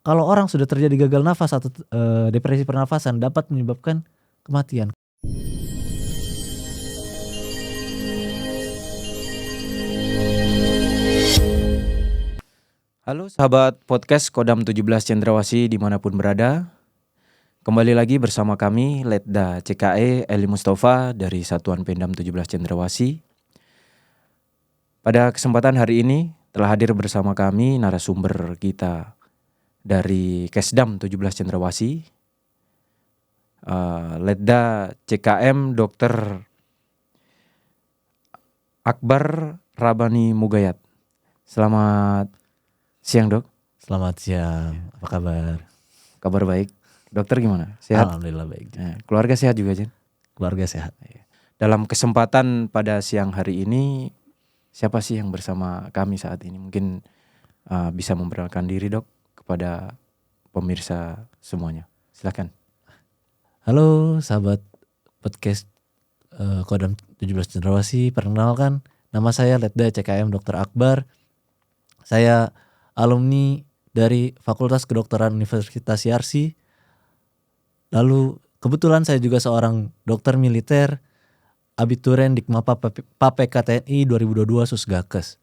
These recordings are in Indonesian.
kalau orang sudah terjadi gagal nafas atau depresi pernafasan dapat menyebabkan kematian. Halo sahabat podcast Kodam 17 Cendrawasih dimanapun berada. Kembali lagi bersama kami Letda CKE Eli Mustafa dari Satuan Pemdam 17 Cendrawasih. Pada kesempatan hari ini telah hadir bersama kami narasumber kita dari Kesdam 17 Cendrawasih, Letda CKM Dr. Akbar Rabani Mugayat. Selamat siang dok. Selamat siang, apa kabar? Kabar baik. Dokter gimana? Sehat? Alhamdulillah baik. Keluarga sehat juga Jen? Keluarga sehat. Dalam kesempatan pada siang hari ini, siapa sih yang bersama kami saat ini? Mungkin bisa memperkenalkan diri dok kepada pemirsa semuanya. Silakan. Halo sahabat podcast Kodam 17 Cendrawasih, perkenalkan nama saya Letda CKM Dr. Akbar. Saya alumni dari Fakultas Kedokteran Universitas Yarsi. Lalu kebetulan saya juga seorang dokter militer, abituren Dikmapa PAPK TNI 2022 Susgakes.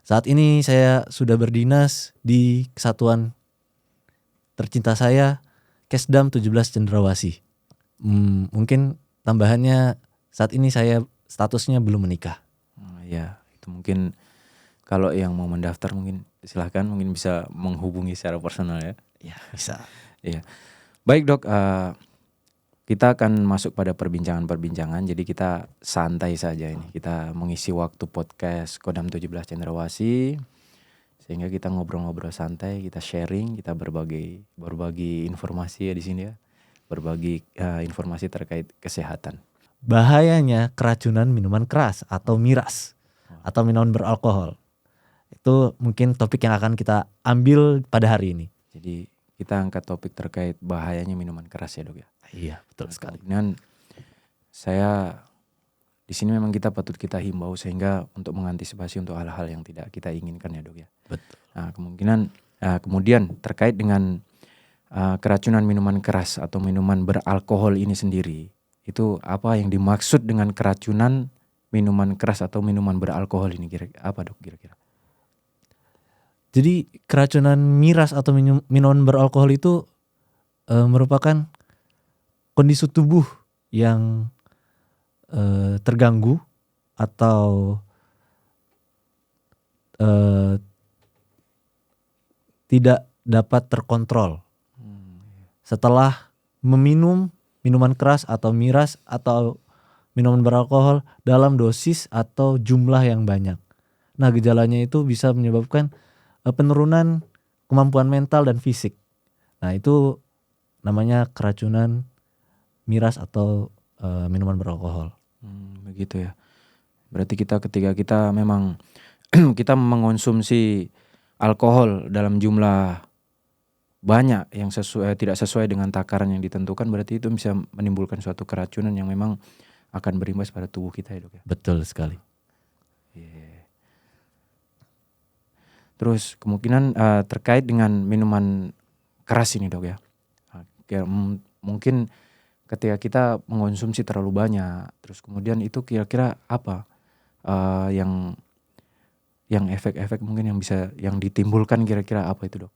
Saat ini saya sudah berdinas di kesatuan tercinta saya, Kesdam 17 Cendrawasih. Mungkin tambahannya saat ini saya statusnya belum menikah. Ya, itu mungkin kalau yang mau mendaftar mungkin silahkan, mungkin bisa menghubungi secara personal ya. Ya bisa. Iya. Baik dok, kita akan masuk pada perbincangan-perbincangan. Jadi kita santai saja ini. Kita mengisi waktu podcast Kodam 17 Cendrawasih sehingga kita ngobrol-ngobrol santai, kita sharing, kita berbagi informasi ya di sini ya. Berbagi informasi terkait kesehatan. Bahayanya keracunan minuman keras atau miras atau minuman beralkohol. Itu mungkin topik yang akan kita ambil pada hari ini. Jadi kita angkat topik terkait bahayanya minuman keras ya dok ya. Iya betul sekali. Dan saya di sini memang kita patut kita himbau sehingga untuk mengantisipasi untuk hal-hal yang tidak kita inginkan ya dok ya. Betul. Nah kemudian terkait dengan keracunan minuman keras atau minuman beralkohol ini sendiri, itu apa yang dimaksud dengan keracunan minuman keras atau minuman beralkohol ini apa dok kira-kira? Jadi keracunan miras atau minuman beralkohol itu merupakan kondisi tubuh yang terganggu atau tidak dapat terkontrol setelah meminum minuman keras atau miras atau minuman beralkohol dalam dosis atau jumlah yang banyak. Nah, gejalanya itu bisa menyebabkan penurunan kemampuan mental dan fisik. Nah, itu namanya keracunan miras atau minuman beralkohol. Begitu ya. Berarti ketika kita memang kita mengonsumsi alkohol dalam jumlah banyak yang tidak sesuai dengan takaran yang ditentukan, berarti itu bisa menimbulkan suatu keracunan yang memang akan berimbas pada tubuh kita ya dok ya. Betul sekali. Yeah. Terus kemungkinan terkait dengan minuman keras ini dok ya. Mungkin ketika kita mengonsumsi terlalu banyak, terus kemudian itu kira-kira apa yang efek-efek mungkin yang ditimbulkan kira-kira apa itu dok?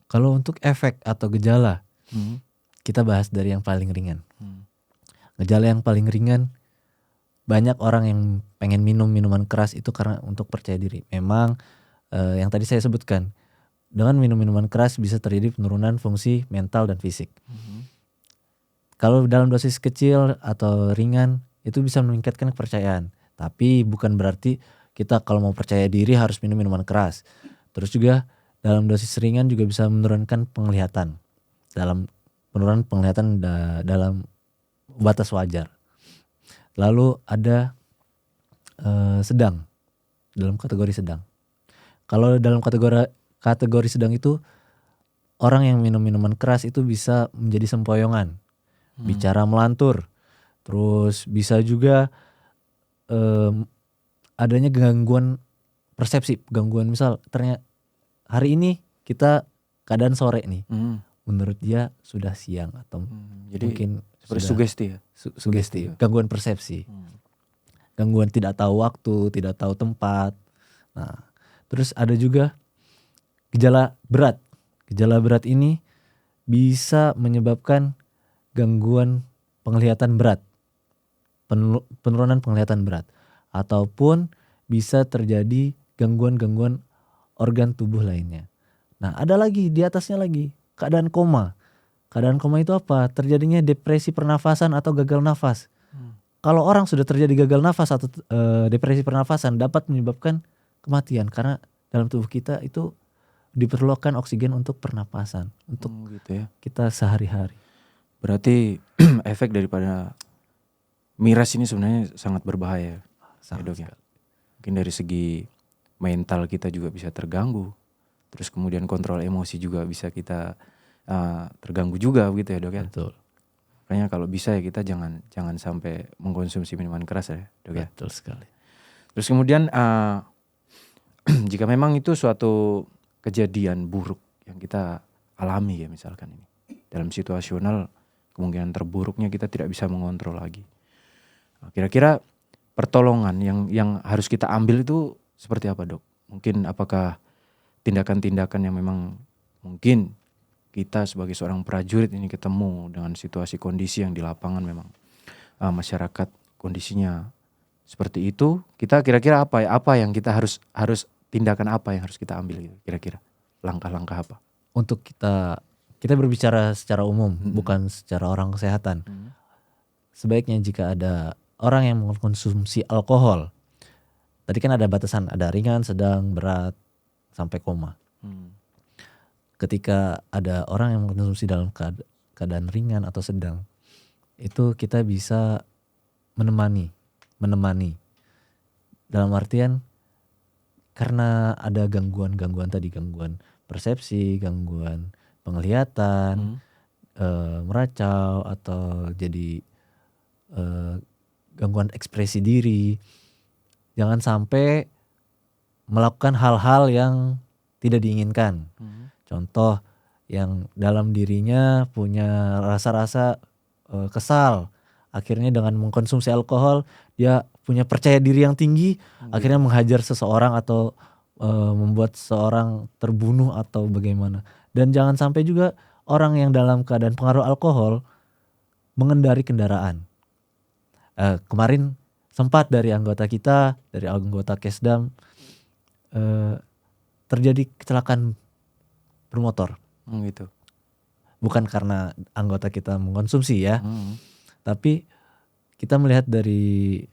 Kalau untuk efek atau gejala, kita bahas dari yang paling ringan. Gejala yang paling ringan, banyak orang yang pengen minum minuman keras itu karena untuk percaya diri. Memang yang tadi saya sebutkan, dengan minum minuman keras bisa terjadi penurunan fungsi mental dan fisik. Kalau dalam dosis kecil atau ringan itu bisa meningkatkan kepercayaan. Tapi bukan berarti kita kalau mau percaya diri harus minum minuman keras. Terus juga dalam dosis ringan juga bisa menurunkan penglihatan. Penurunan penglihatan dalam batas wajar. Lalu ada sedang, dalam kategori sedang. Kalau dalam kategori sedang itu orang yang minum minuman keras itu bisa menjadi sempoyongan, bicara melantur, terus bisa juga adanya gangguan persepsi, gangguan misal ternyata hari ini kita keadaan sore nih. Menurut dia sudah siang atau Jadi mungkin seperti sudah sugesti ya. sugesti, gangguan persepsi. Gangguan tidak tahu waktu, tidak tahu tempat. Nah, terus ada juga gejala berat. Gejala berat ini bisa menyebabkan gangguan penglihatan berat, penurunan penglihatan berat, ataupun bisa terjadi gangguan-gangguan organ tubuh lainnya. Nah, ada lagi di atasnya lagi keadaan koma. Keadaan koma itu apa? Terjadinya depresi pernafasan atau gagal nafas. Kalau orang sudah terjadi gagal nafas atau depresi pernafasan dapat menyebabkan kematian karena dalam tubuh kita itu diperlukan oksigen untuk pernapasan, untuk Gitu ya. kita sehari-hari. Berarti efek daripada miras ini sebenarnya sangat berbahaya. Sangat Dok ya. Mungkin dari segi mental kita juga bisa terganggu. Terus kemudian kontrol emosi juga bisa kita terganggu juga gitu ya, Dok ya. Betul. Makanya kalau bisa ya kita jangan sampai mengkonsumsi minuman keras ya, Dok ya. Betul sekali. Terus kemudian jika memang itu suatu kejadian buruk yang kita alami ya misalkan ini. Dalam situasional kemungkinan terburuknya kita tidak bisa mengontrol lagi. Kira-kira pertolongan yang harus kita ambil itu seperti apa, Dok? Mungkin apakah tindakan-tindakan yang memang mungkin kita sebagai seorang prajurit ini ketemu dengan situasi kondisi yang di lapangan memang masyarakat kondisinya seperti itu, kita kira-kira apa yang kita harus tindakan apa yang harus kita ambil gitu, kira-kira langkah-langkah apa? Untuk kita berbicara secara umum, bukan secara orang kesehatan. Sebaiknya jika ada orang yang mengkonsumsi alkohol, tadi kan ada batasan, ada ringan, sedang, berat, sampai koma. Ketika ada orang yang mengkonsumsi dalam keadaan ringan atau sedang, itu kita bisa menemani. Dalam artian karena ada gangguan tadi, gangguan persepsi, gangguan penglihatan, meracau atau jadi gangguan ekspresi diri. Jangan sampai melakukan hal-hal yang tidak diinginkan. Contoh yang dalam dirinya punya rasa-rasa kesal. Akhirnya dengan mengkonsumsi alkohol dia punya percaya diri yang tinggi, akhirnya menghajar seseorang atau membuat seseorang terbunuh atau bagaimana. Dan jangan sampai juga orang yang dalam keadaan pengaruh alkohol mengendari kendaraan. Kemarin sempat dari anggota Kesdam terjadi kecelakaan bermotor. Gitu. Bukan karena anggota kita mengkonsumsi ya, tapi kita melihat dari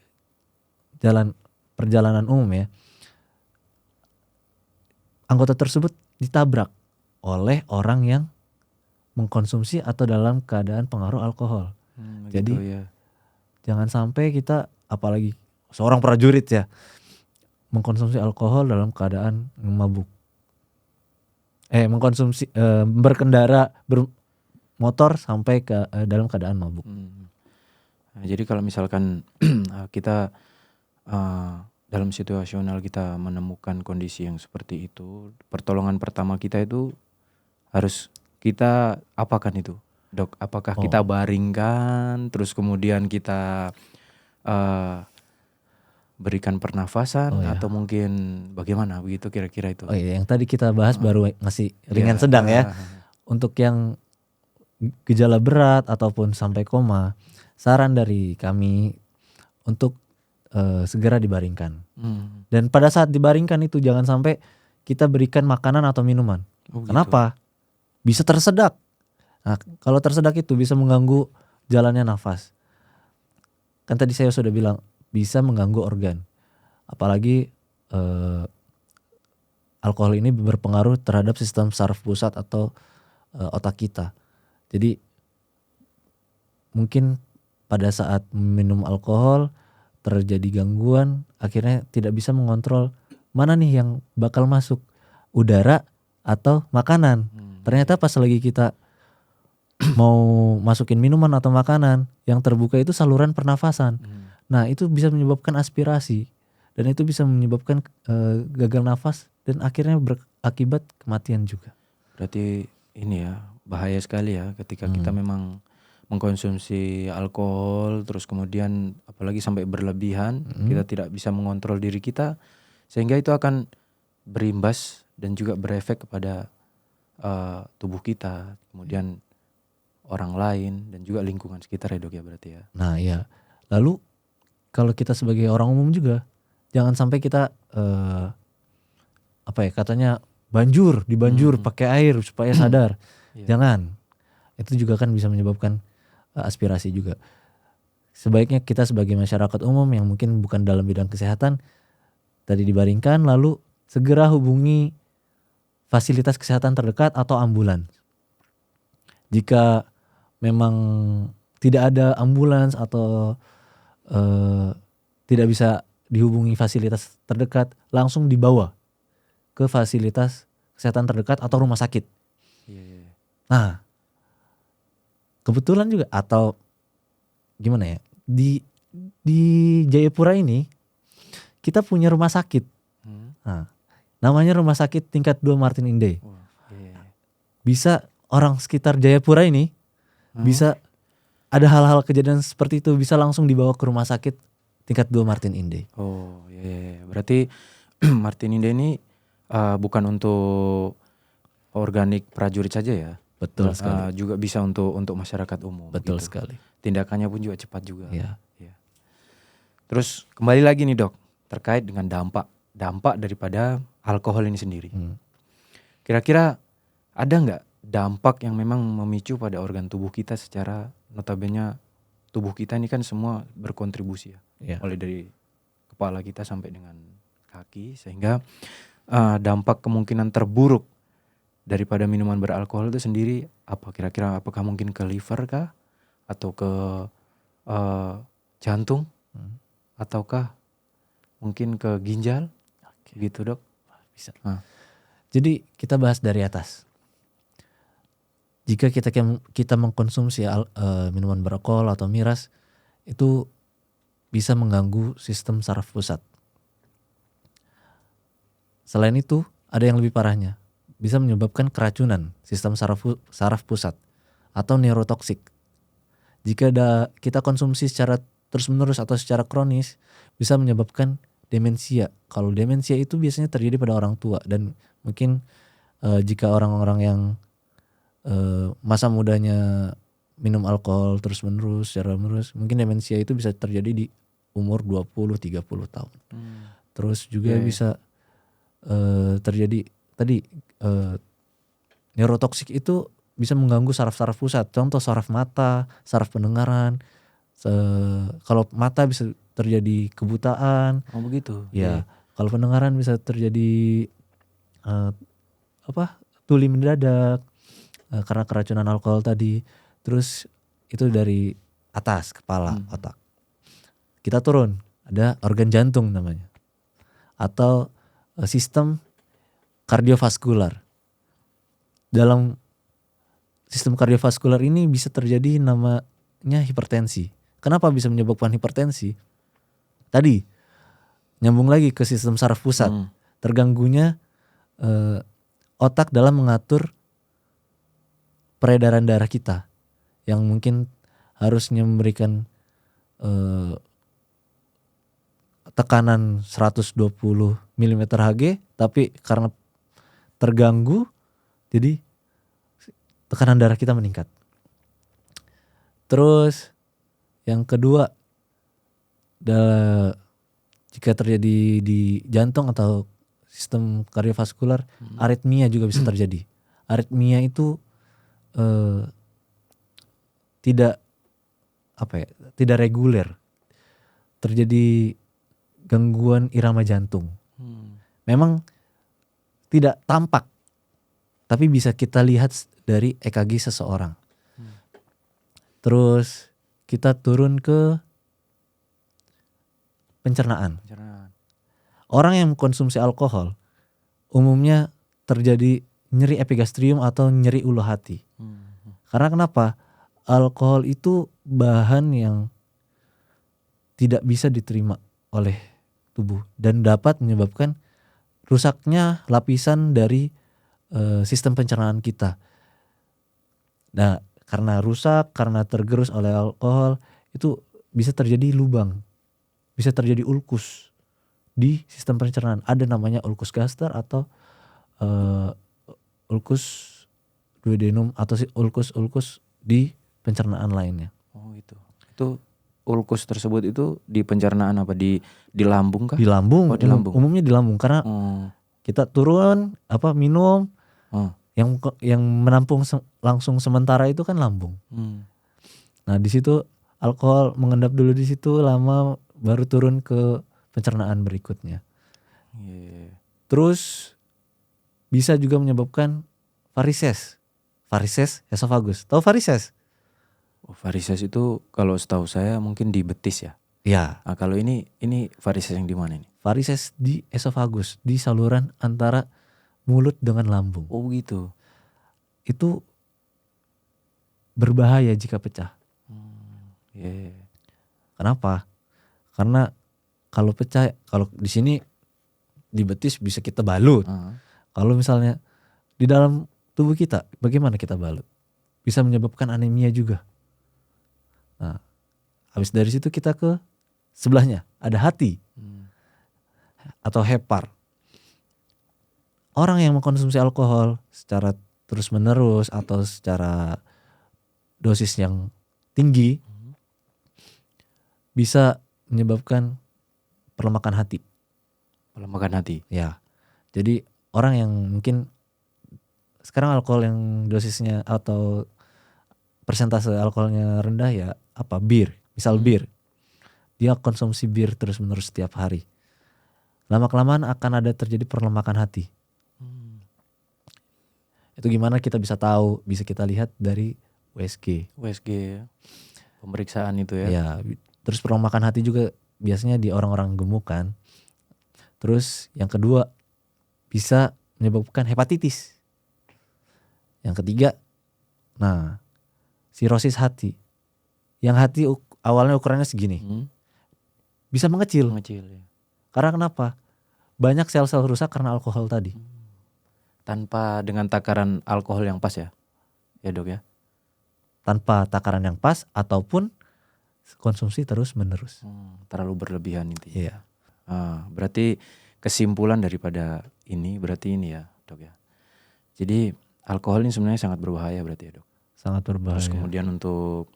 perjalanan umum ya, anggota tersebut ditabrak oleh orang yang mengkonsumsi atau dalam keadaan pengaruh alkohol. Jadi gitu, ya. Jangan sampai kita, apalagi seorang prajurit ya, mengkonsumsi alkohol dalam keadaan mabuk. Berkendara bermotor sampai ke dalam keadaan mabuk. Nah, jadi kalau misalkan kita dalam situasional kita menemukan kondisi yang seperti itu, pertolongan pertama kita itu harus kita apakan itu, Dok? Apakah kita baringkan, terus kemudian kita berikan pernafasan atau mungkin bagaimana begitu kira-kira itu? Oh iya, yang tadi kita bahas baru masih ringan sedang ya. Untuk yang gejala berat ataupun sampai koma, saran dari kami untuk segera dibaringkan. Dan pada saat dibaringkan itu jangan sampai kita berikan makanan atau minuman. Kenapa? Bisa tersedak. Nah, kalau tersedak itu bisa mengganggu jalannya nafas. Kan tadi saya sudah bilang bisa mengganggu organ. Apalagi alkohol ini berpengaruh terhadap sistem saraf pusat atau otak kita. Jadi mungkin pada saat minum alkohol terjadi gangguan, akhirnya tidak bisa mengontrol mana nih yang bakal masuk, udara atau makanan. Ternyata pas lagi kita mau masukin minuman atau makanan, yang terbuka itu saluran pernafasan. Nah, itu bisa menyebabkan aspirasi dan itu bisa menyebabkan gagal nafas dan akhirnya berakibat kematian juga. Berarti ini ya bahaya sekali ya ketika kita memang mengkonsumsi alkohol terus kemudian apalagi sampai berlebihan, kita tidak bisa mengontrol diri kita sehingga itu akan berimbas dan juga berefek kepada tubuh kita, kemudian orang lain dan juga lingkungan sekitar ya Dok ya berarti ya. Nah ya, lalu kalau kita sebagai orang umum juga jangan sampai kita katanya dibanjur pakai air supaya sadar. Jangan, itu juga kan bisa menyebabkan aspirasi juga. Sebaiknya kita sebagai masyarakat umum yang mungkin bukan dalam bidang kesehatan tadi dibaringkan, lalu segera hubungi fasilitas kesehatan terdekat atau ambulans. Jika memang tidak ada ambulans atau tidak bisa dihubungi fasilitas terdekat, langsung dibawa ke fasilitas kesehatan terdekat atau rumah sakit. Nah, kebetulan juga atau gimana ya, di Jayapura ini kita punya rumah sakit. Nah, namanya Rumah Sakit Tingkat 2 Martin Inde. Bisa orang sekitar Jayapura ini bisa ada hal-hal kejadian seperti itu bisa langsung dibawa ke Rumah Sakit Tingkat 2 Martin Inde. Berarti Martin Inde ini bukan untuk organik prajurit saja ya. Betul sekali. Juga bisa untuk masyarakat umum. Betul gitu. sekali. Tindakannya pun juga cepat juga. Ya. Terus kembali lagi nih Dok, terkait dengan dampak daripada alkohol ini sendiri. Kira-kira ada nggak dampak yang memang memicu pada organ tubuh kita secara notabene tubuh kita ini kan semua berkontribusi ya. Mulai dari kepala kita sampai dengan kaki, sehingga dampak kemungkinan terburuk daripada minuman beralkohol itu sendiri apa kira-kira? Apakah mungkin ke liver kah? Atau ke jantung? Ataukah mungkin ke ginjal? Gitu Dok? Bisa. Jadi kita bahas dari atas. Jika kita mengkonsumsi minuman beralkohol atau miras, itu bisa mengganggu sistem saraf pusat. Selain itu, ada yang lebih parahnya, bisa menyebabkan keracunan sistem saraf pusat atau neurotoksik. Jika kita konsumsi secara terus-menerus atau secara kronis, bisa menyebabkan demensia. Kalau demensia itu biasanya terjadi pada orang tua, dan mungkin jika orang-orang yang masa mudanya minum alkohol terus-menerus secara menerus, mungkin demensia itu bisa terjadi di umur 20-30 tahun. Terus juga bisa terjadi tadi neurotoksik itu bisa mengganggu saraf-saraf pusat. Contoh saraf mata, saraf pendengaran. Kalau mata bisa terjadi kebutaan. Oh begitu. Ya, kalau pendengaran bisa terjadi tuli mendadak karena keracunan alkohol tadi. Terus itu dari atas, kepala, otak. Kita turun, ada organ jantung namanya, atau sistem kardiovaskular. Dalam sistem kardiovaskular ini bisa terjadi namanya hipertensi. Kenapa bisa menyebabkan hipertensi? Tadi nyambung lagi ke sistem saraf pusat. Terganggunya otak dalam mengatur peredaran darah kita, yang mungkin harusnya memberikan tekanan 120 mm/Hg, tapi karena terganggu jadi tekanan darah kita meningkat. Terus yang kedua, jika terjadi di jantung atau sistem kardiovaskular, aritmia juga bisa terjadi. Aritmia itu tidak reguler, terjadi gangguan irama jantung. Memang tidak tampak, tapi bisa kita lihat dari EKG seseorang. Terus kita turun ke pencernaan. Orang yang mengkonsumsi alkohol umumnya terjadi nyeri epigastrium atau nyeri ulu hati. Karena kenapa? Alkohol itu bahan yang tidak bisa diterima oleh tubuh dan dapat menyebabkan rusaknya lapisan dari sistem pencernaan kita. Nah, karena rusak, karena tergerus oleh alkohol, itu bisa terjadi lubang, bisa terjadi ulkus di sistem pencernaan. Ada namanya ulkus gaster atau ulkus duodenum atau ulkus di pencernaan lainnya. Oh itu ulkus tersebut itu di pencernaan apa, di lambung kah? Di lambung, Oh, di lambung. umumnya di lambung karena kita turun minum, yang menampung langsung sementara itu kan lambung. Nah di situ alkohol mengendap dulu di situ lama, baru turun ke pencernaan berikutnya. Terus bisa juga menyebabkan varises esophagus. Tahu varises? Oh, varises itu kalau setahu saya mungkin di betis ya. Ya. Nah, kalau ini varises yang di mana ini? Varises di esophagus, di saluran antara mulut dengan lambung. Oh gitu. Itu berbahaya jika pecah. Kenapa? Karena kalau pecah, kalau di sini di betis bisa kita balut. Kalau misalnya di dalam tubuh kita, bagaimana kita balut? Bisa menyebabkan anemia juga. Nah, habis dari situ kita ke sebelahnya, ada hati atau hepar. Orang yang mengkonsumsi alkohol secara terus menerus atau secara dosis yang tinggi bisa menyebabkan perlemakan hati. Perlemakan hati. Ya. Jadi orang yang mungkin sekarang alkohol yang dosisnya atau persentase alkoholnya rendah ya bir, misal bir. Dia konsumsi bir terus menerus setiap hari. Lama kelamaan akan ada terjadi perlemakan hati. Itu gimana kita bisa tahu? Bisa kita lihat dari USG. Pemeriksaan itu ya. Ya, terus perlemakan hati juga biasanya di orang-orang gemuk kan. Terus yang kedua bisa menyebabkan hepatitis. Yang ketiga, sirosis hati. Yang hati awalnya ukurannya segini, bisa mengecil. Ya. Karena kenapa? Banyak sel-sel rusak karena alkohol tadi. Tanpa dengan takaran alkohol yang pas ya dok ya? Tanpa takaran yang pas ataupun konsumsi terus menerus. Terlalu berlebihan intinya. Iya. Berarti kesimpulan daripada ini berarti ini ya dok ya. Jadi alkohol ini sebenarnya sangat berbahaya berarti ya dok? Sangat berbahaya. Terus kemudian untuk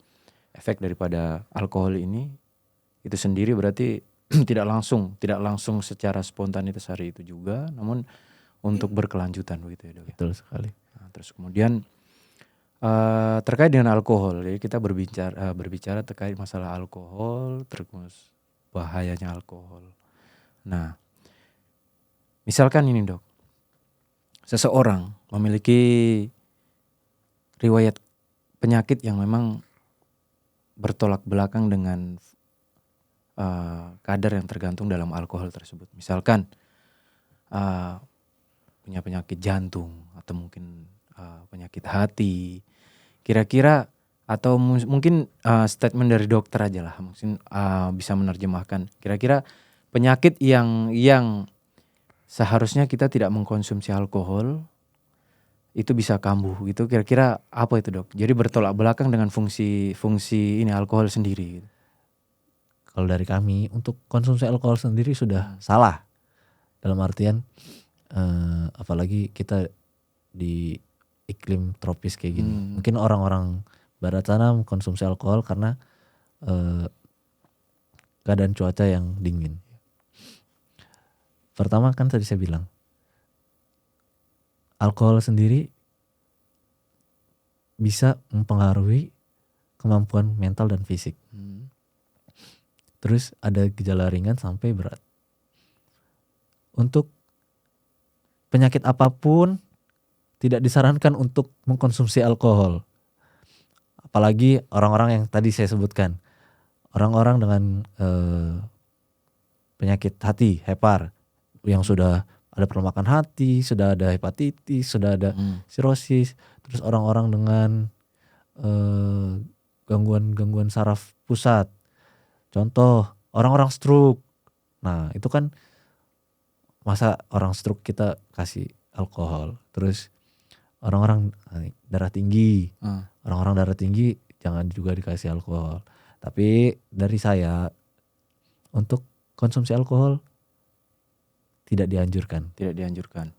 efek daripada alkohol ini itu sendiri berarti tidak langsung secara spontanitas hari itu juga, namun untuk berkelanjutan begitu ya dok ya. Betul sekali. Terus kemudian terkait dengan alkohol, jadi kita berbicara terkait masalah alkohol, terus bahayanya alkohol. Nah, misalkan ini dok, seseorang memiliki riwayat penyakit yang memang bertolak belakang dengan kadar yang tergantung dalam alkohol tersebut. Misalkan punya penyakit jantung atau mungkin penyakit hati, kira-kira atau mungkin statement dari dokter aja lah, mungkin bisa menerjemahkan kira-kira penyakit yang seharusnya kita tidak mengkonsumsi alkohol itu bisa kambuh gitu, kira-kira apa itu dok? Jadi bertolak belakang dengan fungsi ini alkohol sendiri. Kalau dari kami untuk konsumsi alkohol sendiri sudah salah, dalam artian apalagi kita di iklim tropis kayak gini. Mungkin orang-orang barat sana mengkonsumsi alkohol karena keadaan cuaca yang dingin. Pertama kan tadi saya bilang, alkohol sendiri bisa mempengaruhi kemampuan mental dan fisik. Terus ada gejala ringan sampai berat. Untuk penyakit apapun tidak disarankan untuk mengkonsumsi alkohol. Apalagi orang-orang yang tadi saya sebutkan. Orang-orang dengan penyakit hati, hepar, yang sudah ada perlemakan hati, sudah ada hepatitis, sudah ada sirosis. Terus orang-orang dengan gangguan saraf pusat. Contoh, orang-orang stroke. Nah, itu kan masa orang stroke kita kasih alkohol. Terus orang-orang darah tinggi. Orang-orang darah tinggi jangan juga dikasih alkohol. Tapi dari saya, untuk konsumsi alkohol tidak dianjurkan. Tidak dianjurkan.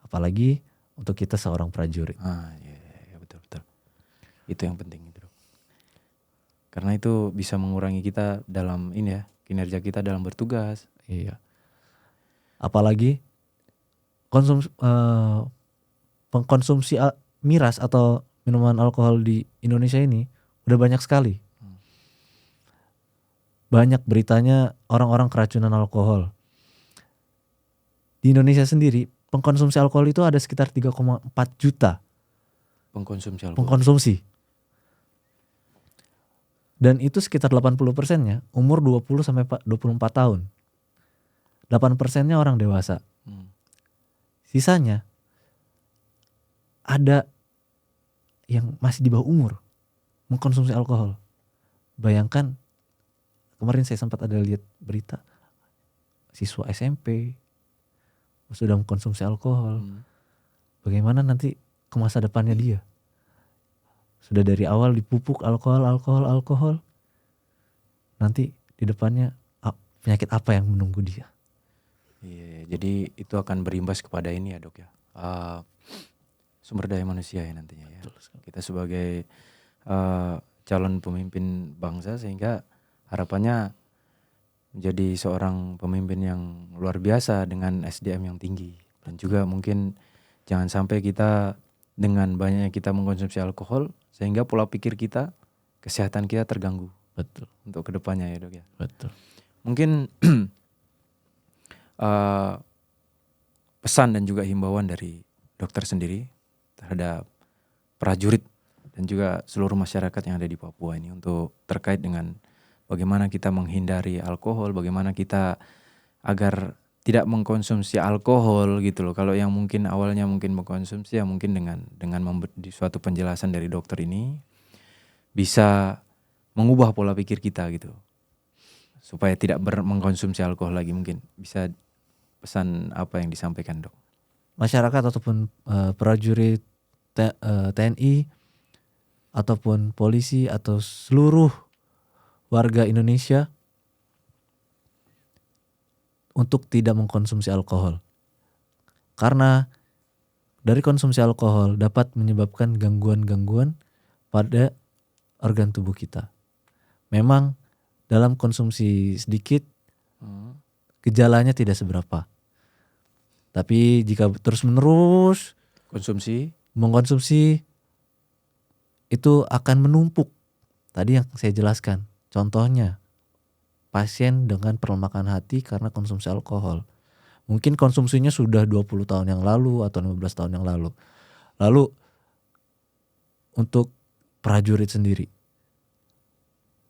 Apalagi untuk kita seorang prajurit. Iya, betul. Itu yang penting itu. Karena itu bisa mengurangi kita dalam kinerja kita dalam bertugas. Iya. Apalagi pengkonsumsi miras atau minuman alkohol di Indonesia ini udah banyak sekali. Banyak beritanya orang-orang keracunan alkohol. Di Indonesia sendiri pengkonsumsi alkohol itu ada sekitar 3,4 juta Pengkonsumsi alkohol. pengkonsumsi. Dan itu sekitar 80%-nya umur 20 sampai 24 tahun. 8%-nya orang dewasa. Sisanya ada yang masih di bawah umur mengkonsumsi alkohol. Bayangkan, kemarin saya sempat ada lihat berita siswa SMP sudah mengkonsumsi alkohol. Bagaimana nanti ke masa depannya dia? Sudah dari awal dipupuk alkohol. Nanti di depannya penyakit apa yang menunggu dia? Iya, jadi itu akan berimbas kepada ini ya dok ya. Sumber daya manusia ya nantinya ya. Kita sebagai calon pemimpin bangsa, sehingga harapannya menjadi seorang pemimpin yang luar biasa dengan SDM yang tinggi. Dan juga mungkin jangan sampai kita dengan banyaknya kita mengkonsumsi alkohol sehingga pola pikir kita, kesehatan kita terganggu. Betul. Untuk kedepannya ya dok ya. Betul. Mungkin pesan dan juga himbauan dari dokter sendiri terhadap prajurit dan juga seluruh masyarakat yang ada di Papua ini untuk terkait dengan bagaimana kita menghindari alkohol, bagaimana kita agar tidak mengkonsumsi alkohol gitu loh. Kalau yang mungkin awalnya mungkin mengkonsumsi, ya mungkin dengan memberi suatu penjelasan dari dokter ini bisa mengubah pola pikir kita gitu, supaya tidak mengkonsumsi alkohol lagi. Mungkin bisa pesan apa yang disampaikan dok? Masyarakat ataupun prajurit TNI ataupun polisi atau seluruh warga Indonesia untuk tidak mengkonsumsi alkohol. Karena dari konsumsi alkohol dapat menyebabkan gangguan-gangguan pada organ tubuh kita. Memang dalam konsumsi sedikit gejalanya tidak seberapa. Tapi jika terus-menerus mengkonsumsi itu akan menumpuk. Tadi yang saya jelaskan, contohnya pasien dengan perlemakan hati karena konsumsi alkohol. Mungkin konsumsinya sudah 20 tahun yang lalu atau 15 tahun yang lalu. Lalu untuk prajurit sendiri,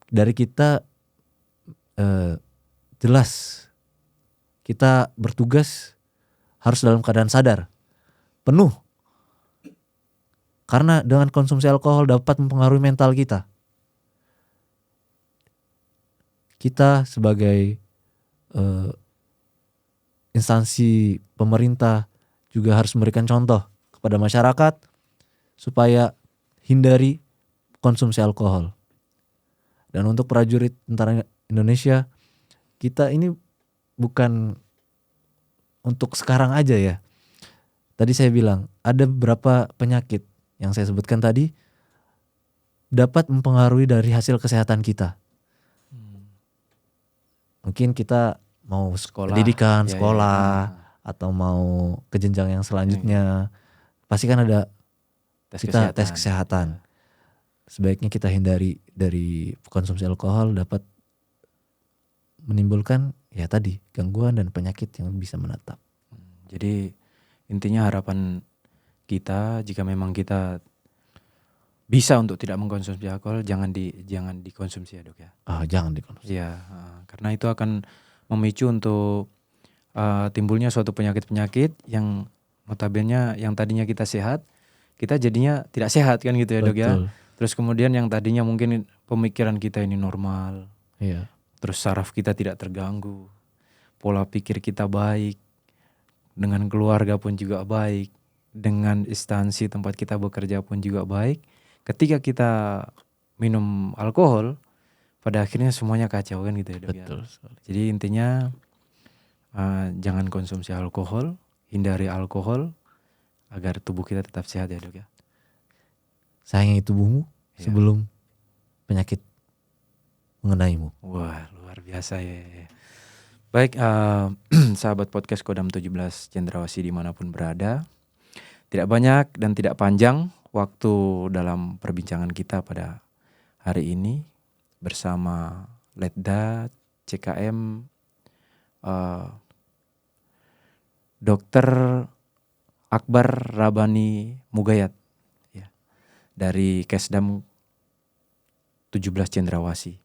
dari kita jelas kita bertugas harus dalam keadaan sadar penuh. Karena dengan konsumsi alkohol dapat mempengaruhi mental kita. Kita sebagai instansi pemerintah juga harus memberikan contoh kepada masyarakat supaya hindari konsumsi alkohol. Dan untuk prajurit tentara Indonesia, kita ini bukan untuk sekarang aja ya. Tadi saya bilang ada beberapa penyakit yang saya sebutkan tadi dapat mempengaruhi dari hasil kesehatan kita. Mungkin kita mau pendidikan, sekolah, atau mau ke jenjang yang selanjutnya, pasti kan ada tes kesehatan. Sebaiknya kita hindari dari konsumsi alkohol, dapat menimbulkan ya tadi gangguan dan penyakit yang bisa menetap. Jadi intinya harapan kita, jika memang kita bisa untuk tidak mengkonsumsi alkohol, jangan dikonsumsi ya dok ya. Jangan dikonsumsi. Ya, karena itu akan memicu untuk timbulnya suatu penyakit-penyakit yang notabene yang tadinya kita sehat, kita jadinya tidak sehat kan gitu ya dok ya. Terus kemudian yang tadinya mungkin pemikiran kita ini normal, terus saraf kita tidak terganggu, pola pikir kita baik, dengan keluarga pun juga baik. dengan instansi tempat kita bekerja pun juga baik. Ketika kita minum alkohol, pada akhirnya semuanya kacau kan gitu ya Dok. Betul sekali. Jadi intinya jangan konsumsi alkohol, hindari alkohol agar tubuh kita tetap sehat ya Dok ya. Sayangi tubuhmu sebelum penyakit mengenaimu. Wah, luar biasa ya. Baik, sahabat podcast Kodam 17 Cendrawasih dimanapun berada. Tidak banyak dan tidak panjang waktu dalam perbincangan kita pada hari ini bersama Letda CKM Dr. Akbar Rabani Mugayat ya, dari Kesdam 17 Cendrawasih.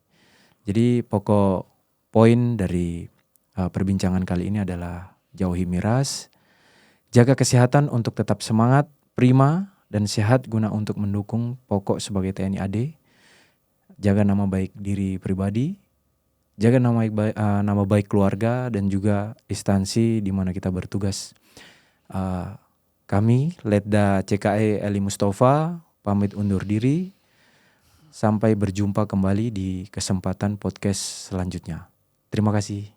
Jadi pokok poin dari perbincangan kali ini adalah jauhi miras, jaga kesehatan untuk tetap semangat, prima, dan sehat guna untuk mendukung pokok sebagai TNI AD. Jaga nama baik diri pribadi, jaga nama baik keluarga dan juga instansi di mana kita bertugas. Kami Letda CKE Eli Mustafa pamit undur diri. Sampai berjumpa kembali di kesempatan podcast selanjutnya. Terima kasih.